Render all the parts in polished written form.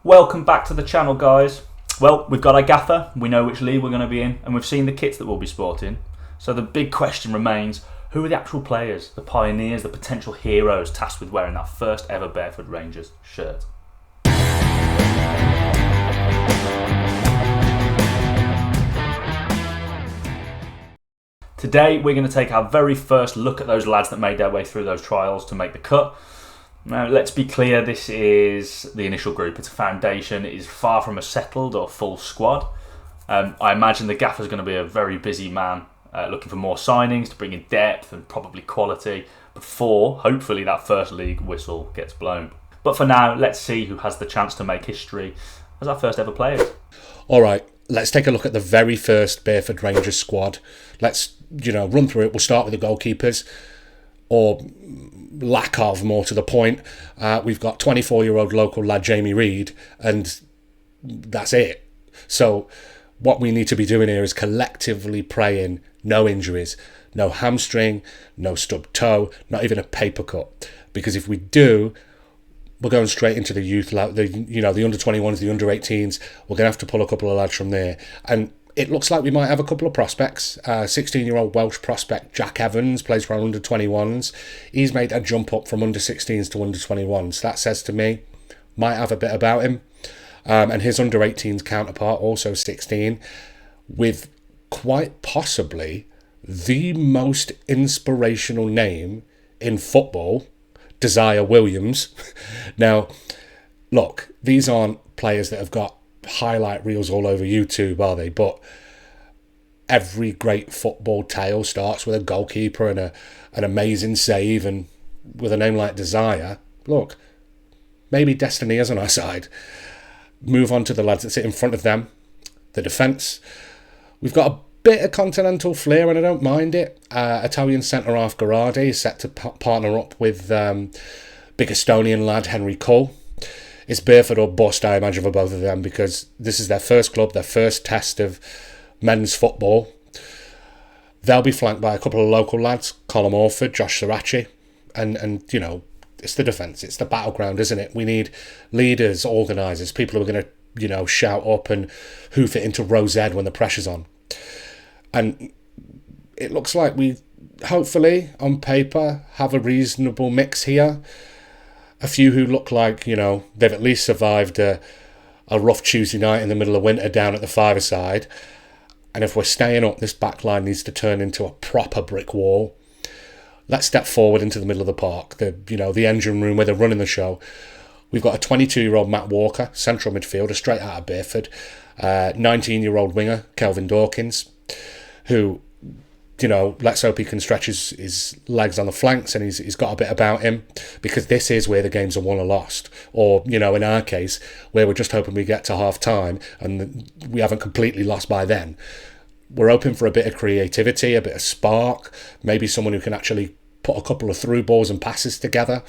Welcome back to the channel, guys. Well, we've got our gaffer, we know which league we're going to be in, and we've seen the kits that we'll be sporting. So the big question remains, who are the actual players, the pioneers, the potential heroes tasked with wearing that first ever Bearford Rangers shirt? Today we're going to take our very first look at those lads that made their way through those trials to make the cut. Now, let's be clear, this is the initial group. It's a foundation. It is far from a settled or full squad. I imagine the gaffer's going to be a very busy man, looking for more signings to bring in depth and probably quality before, hopefully, that first league whistle gets blown. But for now, let's see who has the chance to make history as our first ever players. All right, let's take a look at the very first Bearford Rangers squad. Let's, run through it. We'll start with the goalkeepers, or lack of, more to the point. We've got 24-year-old local lad Jamie Reid, and that's it. So what we need to be doing here is collectively praying no injuries, no hamstring, no stubbed toe, not even a paper cut. Because if we do, we're going straight into the youth, the under-21s, the under-18s. We're going to have to pull a couple of lads from there. And it looks like we might have a couple of prospects. 16-year-old Welsh prospect Jack Evans plays for our under-21s. He's made a jump up from under-16s to under-21s. That says to me, might have a bit about him. And his under-18s counterpart, also 16, with quite possibly the most inspirational name in football, Desire Williams. Now, look, these aren't players that have got highlight reels all over YouTube, are they? But every great football tale starts with a goalkeeper and an amazing save, and with a name like Desire, look, maybe destiny is on our side. Move on to the lads that sit in front of them. The defence, we've got a bit of continental flair, and I don't mind it. Italian centre-half Garardi is set to partner up with big Estonian lad Henri Kull. It's Bearford or bust, I imagine, for both of them, because this is their first club, their first test of men's football. They'll be flanked by a couple of local lads, Colm Orford, Josh Sirachi, and it's the defence, it's the battleground, isn't it? We need leaders, organisers, people who are going to, shout up and hoof it into row Z when the pressure's on. And it looks like we, hopefully, on paper, have a reasonable mix here. A few who look like, they've at least survived a rough Tuesday night in the middle of winter down at the five-a-side. And if we're staying up, this back line needs to turn into a proper brick wall. Let's step forward into the middle of the park, the engine room where they're running the show. We've got a 22-year-old Matt Walker, central midfielder, straight out of Bearford. 19-year-old winger, Kelvin Dawkins, who, let's hope he can stretch his legs on the flanks, and he's got a bit about him, because this is where the games are won or lost. Or, in our case, where we're just hoping we get to half-time and we haven't completely lost by then. We're hoping for a bit of creativity, a bit of spark, maybe someone who can actually put a couple of through balls and passes together.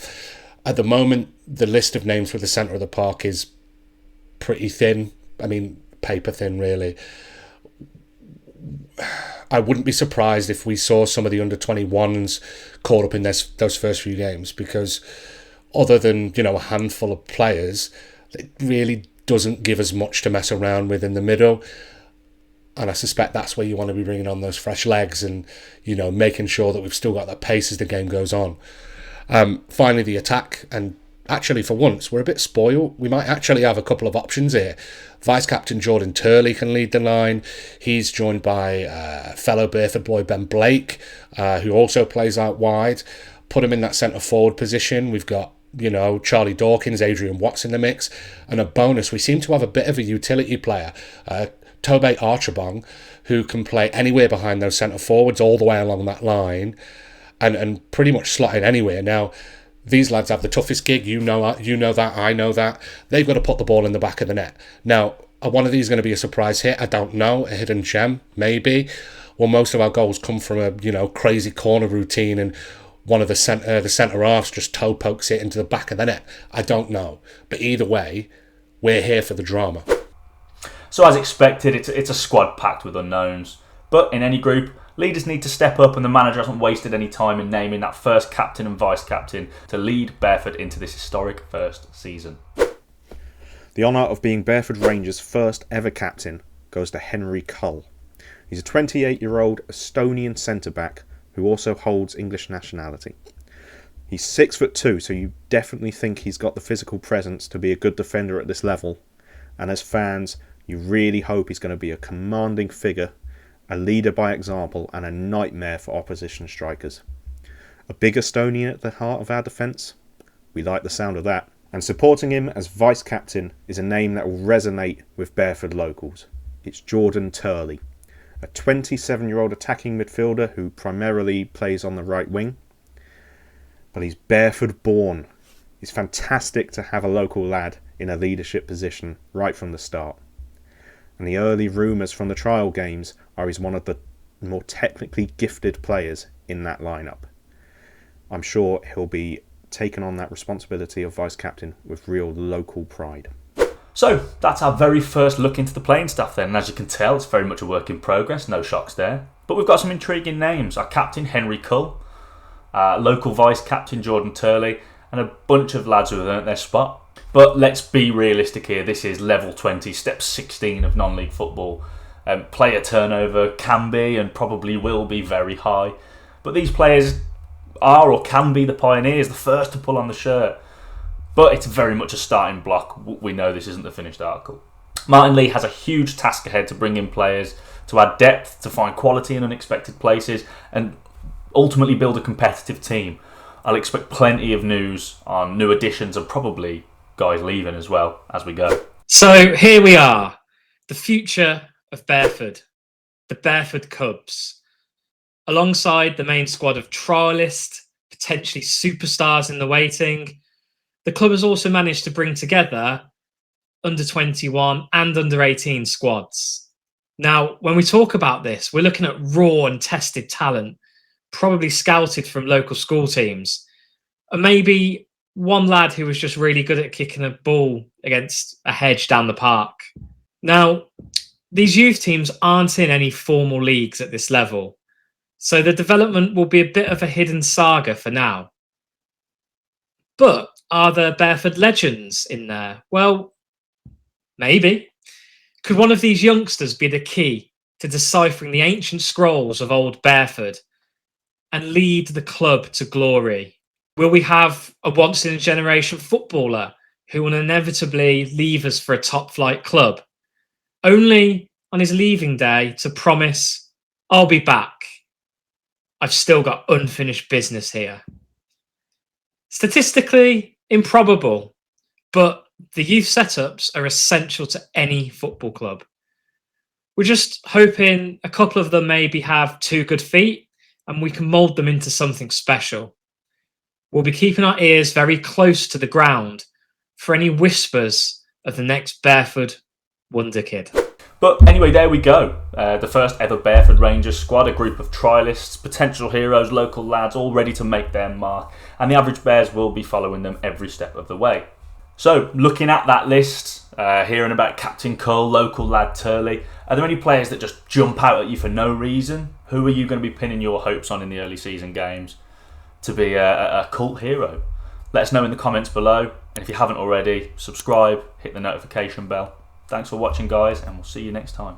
At the moment, the list of names for the centre of the park is pretty thin. I mean, paper thin, really. I wouldn't be surprised if we saw some of the under-21s caught up in those first few games, because other than, a handful of players, it really doesn't give us much to mess around with in the middle. And I suspect that's where you want to be bringing on those fresh legs and, making sure that we've still got that pace as the game goes on. Finally, the attack. And actually, for once, we're a bit spoiled. We might actually have a couple of options here. Vice-Captain Jordan Turley can lead the line. He's joined by fellow Bearford boy Ben Blake, who also plays out wide. Put him in that centre-forward position. We've got, Charlie Dawkins, Adrian Watts in the mix. And a bonus, we seem to have a bit of a utility player, Tobe Archibong, who can play anywhere behind those centre-forwards, all the way along that line, and pretty much slot in anywhere. Now, these lads have the toughest gig, you know that, I know that. They've got to put the ball in the back of the net. Now, are one of these going to be a surprise hit? I don't know. A hidden gem? Maybe. Well, most of our goals come from a, crazy corner routine, and one of the centre-halves just toe pokes it into the back of the net. I don't know. But either way, we're here for the drama. So as expected, it's a squad packed with unknowns. But in any group, leaders need to step up, and the manager hasn't wasted any time in naming that first captain and vice-captain to lead Bearford into this historic first season. The honour of being Bearford Rangers' first ever captain goes to Henri Kull. He's a 28-year-old Estonian centre-back who also holds English nationality. He's 6'2", so you definitely think he's got the physical presence to be a good defender at this level. And as fans, you really hope he's going to be a commanding figure, a leader by example, and a nightmare for opposition strikers. A big Estonian at the heart of our defence? We like the sound of that. And supporting him as vice-captain is a name that will resonate with Bearford locals. It's Jordan Turley, a 27-year-old attacking midfielder who primarily plays on the right wing. But he's Bearford-born. It's fantastic to have a local lad in a leadership position right from the start. And the early rumours from the trial games are he's one of the more technically gifted players in that lineup. I'm sure he'll be taken on that responsibility of vice-captain with real local pride. So that's our very first look into the playing staff then, and as you can tell it's very much a work in progress, no shocks there. But we've got some intriguing names. Our captain Henri Kull, local vice-captain Jordan Turley, and a bunch of lads who have earned their spot. But let's be realistic here, this is level 20, step 16 of non-league football. Player turnover can be and probably will be very high, but these players are or can be the pioneers, the first to pull on the shirt. But it's very much a starting block. We know this isn't the finished article. Martin Lee has a huge task ahead to bring in players, to add depth, to find quality in unexpected places, and ultimately build a competitive team. I'll expect plenty of news on new additions and probably guys leaving as well as we go. So here we are, the future of Bearford, the Bearford Cubs. Alongside the main squad of trialist, potentially superstars in the waiting, the club has also managed to bring together under 21 and under 18 squads. Now, when we talk about this, we're looking at raw and tested talent, probably scouted from local school teams, and maybe one lad who was just really good at kicking a ball against a hedge down the park. Now, these youth teams aren't in any formal leagues at this level, so the development will be a bit of a hidden saga for now. But are there Bearford legends in there? Well, maybe. Could one of these youngsters be the key to deciphering the ancient scrolls of old Bearford and lead the club to glory? Will we have a once-in-a-generation footballer who will inevitably leave us for a top-flight club, only on his leaving day to promise, "I'll be back. I've still got unfinished business here"? Statistically, improbable, but the youth setups are essential to any football club. We're just hoping a couple of them maybe have 2 good feet and we can mould them into something special. We'll be keeping our ears very close to the ground for any whispers of the next Bearford wonder kid. But anyway, there we go. The first ever Bearford Rangers squad, a group of trialists, potential heroes, local lads, all ready to make their mark. And the average Bears will be following them every step of the way. So, looking at that list, hearing about Captain Kull, local lad Turley, are there any players that just jump out at you for no reason? Who are you going to be pinning your hopes on in the early season games to be a cult hero? Let us know in the comments below. And if you haven't already, subscribe, hit the notification bell. Thanks for watching, guys, and we'll see you next time.